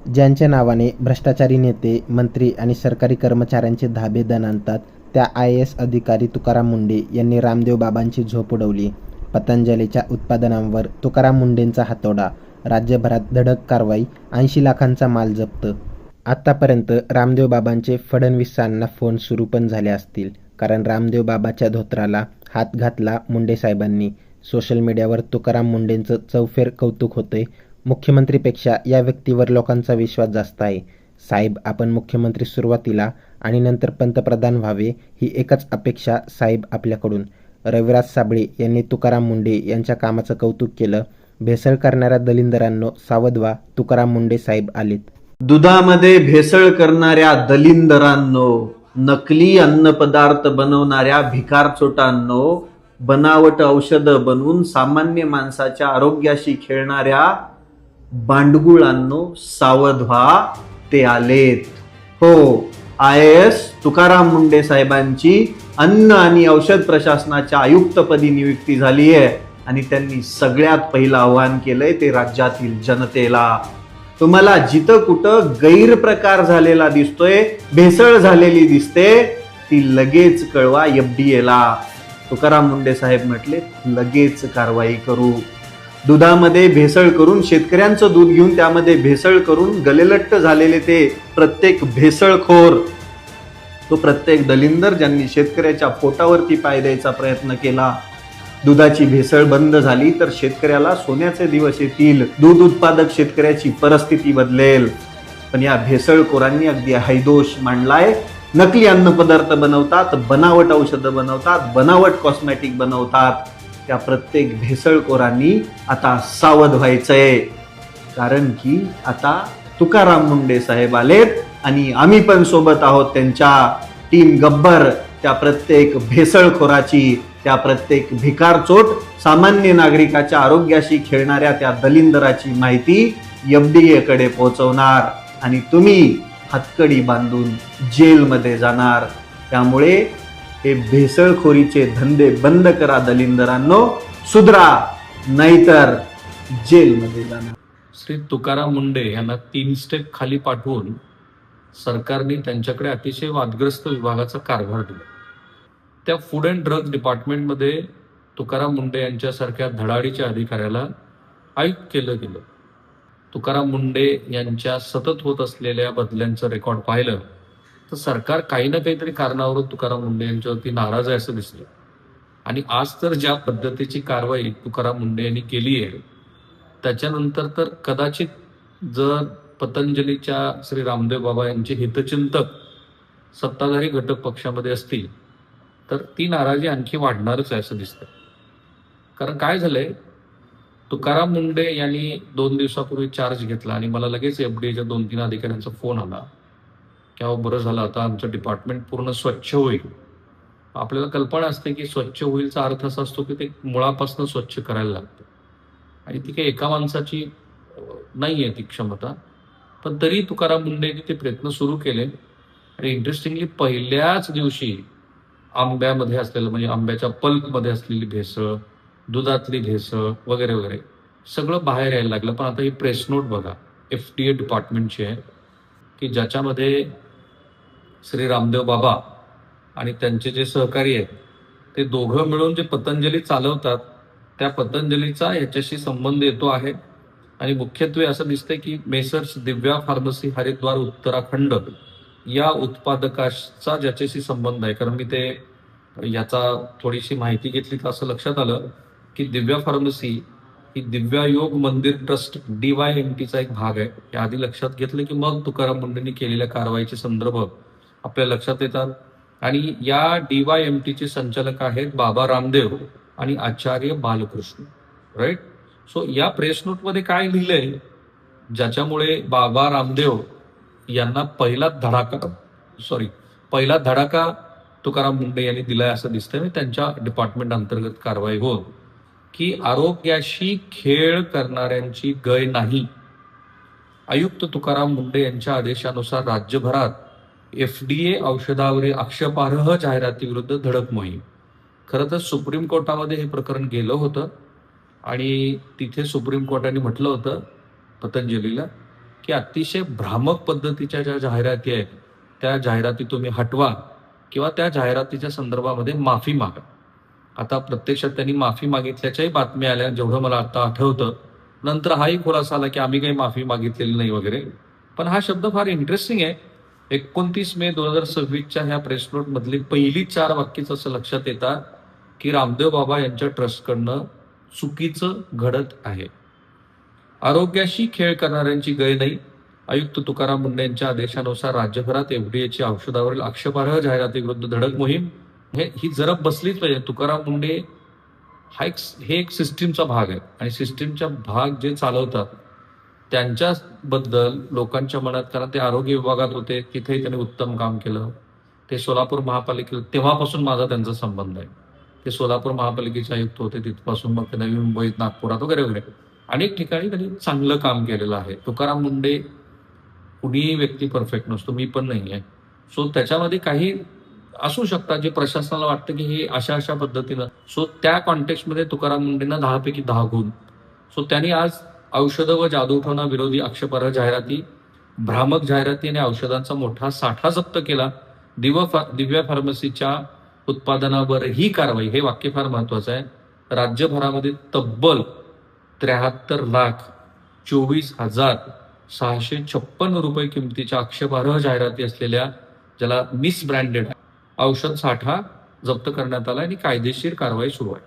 ज्यांच्या नावाने भ्रष्टाचारी नेते, मंत्री आणि सरकारी कर्मचाऱ्यांचे धाबे दणाणतात, त्या IAS अधिकारी तुकाराम मुंढे यांनी रामदेव बाबांची झोप उडवली. पतंजलीच्या उत्पादनांवर तुकाराम मुंढेंचा हातोडा, राज्यभरात धडक कारवाई, 80 लाखांचा माल जप्त. आतापर्यंत रामदेव बाबांचे फडणवीसांना फोन सुरू पण झाले असतील, कारण रामदेव बाबाच्या धोत्राला हात घातला मुंढे साहेबांनी. सोशल मीडियावर तुकाराम मुंढेंचं चौफेर कौतुक होतंय. मुख्यमंत्रीपेक्षा या व्यक्तीवर लोकांचा विश्वास जास्त आहे. साहेब आपण मुख्यमंत्री सुरुवातीला आणि नंतर पंतप्रधान व्हावे ही एकच अपेक्षा साहेब आपल्याकडून. रविराज साबळे यांनी तुकाराम मुंढे यांच्या कामाचं कौतुक केलं. भेसळ करणाऱ्या दलिंदरांनो सावध व्हा, तुकाराम मुंढे साहेब आलेत. दुधामध्ये भेसळ करणाऱ्या दलिंदरांनो, नकली अन्नपदार्थ बनवणाऱ्या भिकारचोटांनो, बनावट औषधं बनवून सामान्य माणसाच्या आरोग्याशी खेळणाऱ्या बांडगुळांनो सावध व्हा, ते आलेत. हो, IAS तुकाराम मुंढे साहेबांची अन्न आणि औषध प्रशासनाच्या आयुक्तपदी नियुक्ती झाली आहे आणि त्यांनी सगळ्यात पहिलं आव्हान केलंय ते राज्यातील जनतेला. तुम्हाला जिथं कुठं गैरप्रकार झालेला दिसतोय, भेसळ झालेली दिसते, ती लगेच कळवा FDA ला. तुकाराम मुंढे साहेब म्हटले लगेच कारवाई करू. दुधामध्ये भेसळ करून शेतकऱ्यांचं दूध घेऊन त्यामध्ये भेसळ करून गलेलट्ट झालेले ते प्रत्येक भेसळखोर, तो प्रत्येक दलिंदर ज्यांनी शेतकऱ्याच्या पोटावरती पाय द्यायचा प्रयत्न केला, दुधाची भेसळ बंद झाली तर शेतकऱ्याला सोन्याचे दिवस येतील. दूध उत्पादक शेतकऱ्याची परिस्थिती बदलेल. पण या भेसळखोरांनी अगदी हैदोष मांडलाय. नकली अन्नपदार्थ बनवतात, बनावट औषधं बनवतात, बनावट कॉस्मेटिक बनवतात. त्या प्रत्येक भेसळखोरांनी आता सावध व्हायचंय, कारण की आता तुकाराम मुंढे साहेब आलेत आणि आम्ही पण सोबत आहोत. त्यांच्या टीम गब्बर त्या प्रत्येक भेसळखोराची, त्या प्रत्येक भिकारचोट सामान्य नागरिकाच्या आरोग्याशी खेळणाऱ्या त्या दलिंदराची माहिती FDA कडे पोहोचवणार आणि तुम्ही हातकडी बांधून जेलमध्ये जाणार. त्यामुळे हे भेसळखोरीचे धंदे बंद करा दलिंदरांनो, सुधरा, नाहीतर जेलमध्ये जाणार. श्री तुकाराम मुंढे यांना 3 स्टेप खाली पाठवून सरकारने त्यांच्याकडे अतिशय वादग्रस्त विभागाचा कारभार दिला. त्या फूड अँड ड्रग्ज डिपार्टमेंटमध्ये तुकाराम मुंढे यांच्यासारख्या धडाडीच्या अधिकाऱ्याला आयुक्त केलं गेलं. तुकाराम मुंढे यांच्या सतत होत असलेल्या बदल्यांचं रेकॉर्ड पाहिलं तर सरकार काही ना काहीतरी कारणावरून तुकाराम मुंढे यांच्यावरती नाराज आहे असं दिसलं. आणि आज तर ज्या पद्धतीची कारवाई तुकाराम मुंढे यांनी केली आहे, त्याच्यानंतर तर कदाचित जर पतंजलीच्या श्री रामदेव बाबा यांचे हितचिंतक सत्ताधारी घटक पक्षामध्ये असतील तर ती नाराजी आणखी वाढणारच आहे असं दिसतं. कारण काय झालंय, तुकाराम मुंढे यांनी 2 दिवसापूर्वी चार्ज घेतला आणि मला लगेच FDAच्या 2-3 अधिकाऱ्यांचा फोन आला की अहो बरं झालं, आता आमचं डिपार्टमेंट पूर्ण स्वच्छ होईल. आपल्याला कल्पना असते की स्वच्छ होईलचा अर्थ असा असतो की ते मुळापासून स्वच्छ करायला लागतं आणि ती काही एका माणसाची नाही आहे ती क्षमता. पण तरी तुकाराम मुंढेंनी ते प्रयत्न सुरू केले आणि इंटरेस्टिंगली पहिल्याच दिवशी आंब्यामध्ये असलेलं, म्हणजे आंब्याच्या पल्पमध्ये असलेली भेसळ, दुधातली भेसळ वगैरे वगैरे सगळं बाहेर यायला लागलं. पण आता ही प्रेस नोट बघा FDA डिपार्टमेंटची आहे की ज्याच्यामध्ये श्री रामदेव बाबा आणि त्यांचे जे सहकारी आहेत ते दोघं मिळून जे पतंजली चालवतात त्या पतंजलीचा याच्याशी संबंध येतो आहे. आणि मुख्यत्वे असं दिसतंय की मेसर्स दिव्या फार्मसी हरिद्वार उत्तराखंड या उत्पादकाचा ज्याच्याशी संबंध आहे. कारण मी ते याचा थोडीशी माहिती घेतली तर असं लक्षात आलं की दिव्या फार्मसी ही दिव्या योग मंदिर ट्रस्ट DYMTचा एक भाग आहे. हे आधी लक्षात घेतलं की मग तुकाराम मुंढेंनी केलेल्या कारवाईचे संदर्भ आपल्या लक्षात येतात. आणि या DYMTचे संचालक आहेत बाबा रामदेव आणि आचार्य बालकृष्ण, राईट. सो या प्रेस नोटमध्ये काय लिहिलंय, ज्याच्यामुळे बाबा रामदेव यांना पहिला धडाका तुकाराम मुंढे यांनी दिलाय असं दिसतंय. त्यांच्या डिपार्टमेंट अंतर्गत कारवाई होत की आरोग्याशी खेळ करणाऱ्यांची गय नाही. आयुक्त तुकाराम मुंढे यांच्या आदेशानुसार राज्यभरात FDA औषधावरील आक्षेपार्ह जाहिरातीविरुद्ध धडक मोहीम. खरं तर सुप्रीम कोर्टामध्ये हे प्रकरण गेलं होतं आणि तिथे सुप्रीम कोर्टाने म्हटलं होतं पतंजलीला की अतिशय भ्रामक पद्धतीच्या ज्या जाहिराती आहेत त्या जाहिराती तुम्ही हटवा किंवा त्या जाहिरातीच्या संदर्भामध्ये माफी मागा. आता प्रत्यक्षात त्यांनी माफी मागितल्याच्याही बातम्या आल्या, जेवढं मला आता आठवतं. नंतर हाही खुलासा आला की आम्ही काही माफी मागितलेली नाही वगैरे. पण हा शब्द फार इंटरेस्टिंग आहे. 29 मे 2026च्या ह्या प्रेस नोट मधली पहिली 4 वाक्यच असं लक्षात येतात की रामदेव बाबा यांच्या ट्रस्टकडनं चुकीचं घडत आहे. आरोग्याशी खेळ करणाऱ्यांची गय नाही. आयुक्त तुकाराम मुंडे यांच्या आदेशानुसार राज्यभरात एफडीएची औषधावरील आक्षेपार्ह जाहिरातीविरुद्ध धडक मोहीम. ही जरब बसलीच पाहिजे. तुकाराम मुंडे हे एक सिस्टीमचा भाग आहे आणि सिस्टीमचा भाग जे चालवतात त्यांच्याबद्दल लोकांच्या मनात, कारण ते आरोग्य विभागात होते, तिथेही त्यांनी उत्तम काम केलं. ते सोलापूर महापालिकेत तेव्हापासून माझा त्यांचा संबंध आहे. ते सोलापूर महापालिकेचे आयुक्त होते, तिथपासून मग ते नवी मुंबईत, नागपुरात वगैरे वगैरे अनेक ठिकाणी त्यांनी चांगलं काम केलेलं आहे. तुकाराम मुंडे, कुणीही व्यक्ती परफेक्ट नसतो, मी पण नाही आहे. सो त्याच्यामध्ये काही असू शकतात जे प्रशासनाला वाटतं की हे अशा पद्धतीनं. सो त्या कॉन्टेक्स्टमध्ये तुकाराम मुंडेंना 10 पैकी 10 गुण. सो त्यांनी आज औषधं व जादूटोणा विरोधी आक्षेपार्ह जाहिराती, भ्रामक जाहिराती आणि औषधांचा मोठा साठा जप्त केला. दिव्या फार्मसीच्या उत्पादनावर ही कारवाई, हे वाक्य फार महत्वाचं आहे. राज्यभरामध्ये तब्बल 73,24,656 रुपये किमतीच्या आक्षेपार्ह जाहिराती असलेल्या, ज्याला मिसब्रँडेड औषध साठा जप्त करण्यात आला आणि कायदेशीर कारवाई सुरू आहे.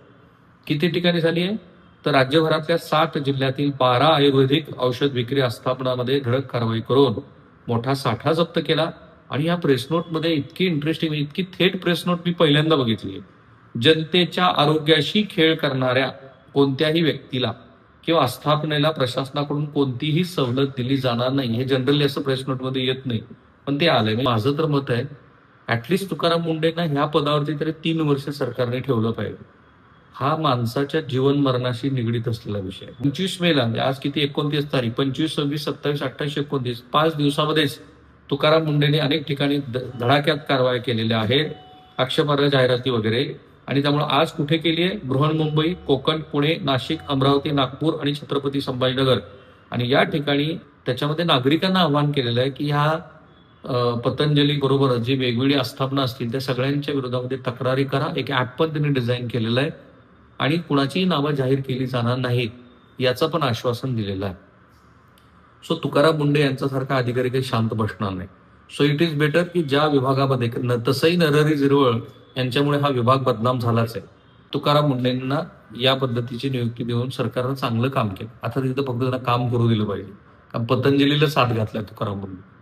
किती ठिकाणी झाली आहे तर राज्यभरातल्या 7 जिल्ह्यातील 12 आयुर्वेदिक औषध विक्री आस्थापनामध्ये धडक कारवाई करून मोठा साठा जप्त केला. आणि या प्रेस नोटमध्ये इतकी इंटरेस्टिंग, इतकी थेट प्रेस नोट मी पहिल्यांदा बघितली. जनतेच्या आरोग्याशी खेळ करणाऱ्या कोणत्याही व्यक्तीला किंवा आस्थापनेला प्रशासनाकडून कोणतीही सवलत दिली जाणार नाही. हे जनरली असं प्रेस नोटमध्ये येत नाही, पण ते आलंय. माझं तर मत आहे ऍटलिस्ट तुकाराम मुंडेंना ह्या पदावरती तरी 3 वर्ष सरकारने ठेवलं पाहिजे. हा माणसाच्या जीवन मरणाशी निगडीत असलेला विषय. 25 मेला, आज किती, 29 तारीख, 25, 26, 27, 28, 29, 5 दिवसामध्येच तुकाराम मुंडेने अनेक ठिकाणी धडाक्यात कारवाया केलेल्या आहेत, आक्षेपार्ह जाहिराती वगैरे. आणि त्यामुळे आज कुठे केली आहे, बृहन्मुंबई, कोकण, पुणे, नाशिक, अमरावती, नागपूर आणि छत्रपती संभाजीनगर. आणि या ठिकाणी त्याच्यामध्ये नागरिकांना आवाहन केलेलं आहे की ह्या पतंजली बरोबर जी वेगवेगळी आस्थापना असतील त्या सगळ्यांच्या विरोधामध्ये तक्रारी करा. एक ऍप पण त्यांनी डिझाईन केलेलं आहे आणि कुणाचीही नावं जाहीर केली जाणार नाहीत याचं पण आश्वासन दिलेलं आहे. सो तुकाराम मुंडे यांच्यासारखा अधिकारी काही शांत बसणार नाही. सो इट इज बेटर की ज्या विभागामध्ये, तसंही नरहरी झिरवळ यांच्यामुळे हा विभाग बदनाम झालाच आहे. तुकाराम मुंडेंना या पद्धतीची नियुक्ती देऊन सरकारनं चांगलं काम केलं. आता तिथं फक्त त्यांना काम करू दिलं पाहिजे. कारण पतंजलीला साथ घातलाय तुकाराम मुंडे.